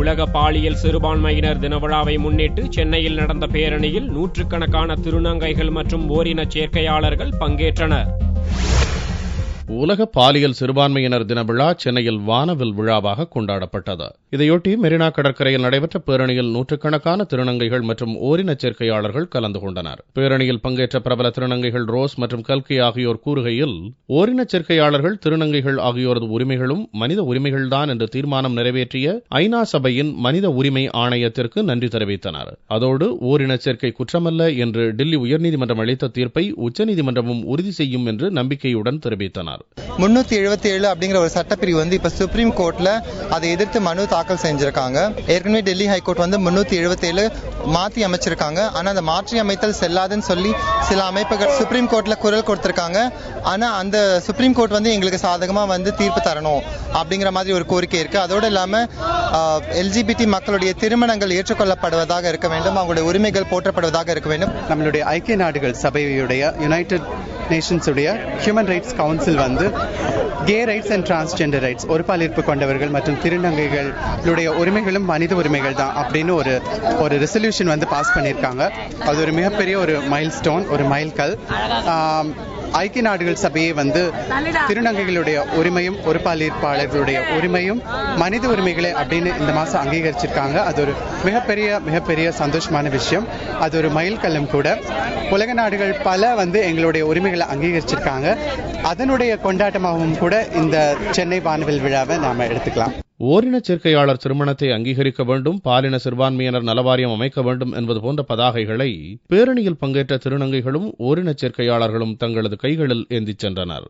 உலக பாலியல் சிறுபான்மையினர் தின விழாவை முன்னிட்டு சென்னையில் நடந்த பேரணியில் நூற்றுக்கணக்கான திருநங்கைகள் மற்றும் ஓரின சேர்க்கையாளர்கள் பங்கேற்றனர். உலக பாலியல் சிறுபான்மையினர் தின விழா சென்னையில் வானவில் விழாவாக கொண்டாடப்பட்டது. இதையொட்டி மெரினா கடற்கரையில் நடைபெற்ற பேரணியில் நூற்றுக்கணக்கான திருநங்கைகள் மற்றும் ஓரின சேர்க்கையாளர்கள் கலந்து கொண்டனர். பேரணியில் பங்கேற்ற பிரபல திருநங்கைகள் ரோஸ் மற்றும் கல்கி ஆகியோர் கூறுகையில், ஓரின சேர்க்கையாளர்கள் திருநங்கைகள் ஆகியோரது உரிமைகளும் மனித உரிமைகள்தான் என்று தீர்மானம் நிறைவேற்றிய ஐநா சபையின் மனித உரிமை ஆணையத்திற்கு நன்றி தெரிவித்தனர். அதோடு ஓரின சேர்க்கை குற்றமல்ல என்று டில்லி உயர்நீதிமன்றம் அளித்த தீர்ப்பை உச்சநீதிமன்றமும் உறுதி செய்யும் என்று நம்பிக்கையுடன் தெரிவித்தனர். 377 அப்படிங்கிற ஒரு சட்டப்பிரிவு இப்ப சுப்ரீம் கோர்ட்ல அதை எதிர்த்து மனு தாக்கல் செஞ்சிருக்காங்க. ஏற்கனவே டெல்லி ஹைகோர்ட் 377 மாற்றி அமைச்சிருக்காங்க. ஆனா அந்த மாற்றி அமைத்தல் செல்லாதுன்னு சொல்லி சில அமைப்புகள் சுப்ரீம் கோர்ட்ல குரல் கொடுத்திருக்காங்க. ஆனா அந்த சுப்ரீம் கோர்ட் எங்களுக்கு சாதகமா தீர்ப்பு தரணும் அப்படிங்கிற மாதிரி ஒரு கோரிக்கை இருக்கு. அதோடு இல்லாம எல்ஜிபிடி மக்களுடைய திருமணங்கள் ஏற்றுக்கொள்ளப்படுவதாக இருக்க வேண்டும், அவங்களுடைய உரிமைகள் போற்றப்படுவதாக இருக்க வேண்டும். நம்மளுடைய ஐக்கிய நாடுகள் சபையுடைய யுனைடெட் நேஷன்ஸ் உடைய ஹியூமன் ரைட்ஸ் கவுன்சில் கே ரைட்ஸ் அண்ட் டிரான்ஸ்ஜெண்டர் ரைட்ஸ், ஒரு பாலியற்பு கொண்டவர்கள் மற்றும் திருநங்கைகளுடைய உரிமைகளும் மனித உரிமைகள் தான் அப்படின்னு ஒரு ரெசல்யூஷன் பாஸ் பண்ணியிருக்காங்க. அது ஒரு மிகப்பெரிய ஒரு மைல் ஸ்டோன், ஒரு மைல்கல். ஐக்கிய நாடுகள் சபையை திருநங்கைகளுடைய உரிமையும் ஒரு பாலியற்பாளர்களுடைய உரிமையும் மனித உரிமைகளை அப்படின்னு இந்த மாசம் அங்கீகரிச்சிருக்காங்க. அது ஒரு மிகப்பெரிய சந்தோஷமான விஷயம். அது ஒரு மைல்கல்லும் கூட. உலக நாடுகள் பல எங்களுடைய உரிமைகளை அங்கீகரிச்சிருக்காங்க. அதனுடைய கொண்டாட்டமாகவும் கூட இந்த சென்னை வானவில் விழாவை நாம எடுத்துக்கலாம். ஓரின சேர்க்கையாளர் திருமணத்தை அங்கீகரிக்க வேண்டும், பாலின சிறுபான்மையினர் நலவாரியம் அமைக்க வேண்டும் என்பது போன்ற பதாகைகளை பேரணியில் பங்கேற்ற திருநங்கைகளும் ஓரின சேர்க்கையாளர்களும் தங்களது கைகளில் ஏந்திச் சென்றனர்.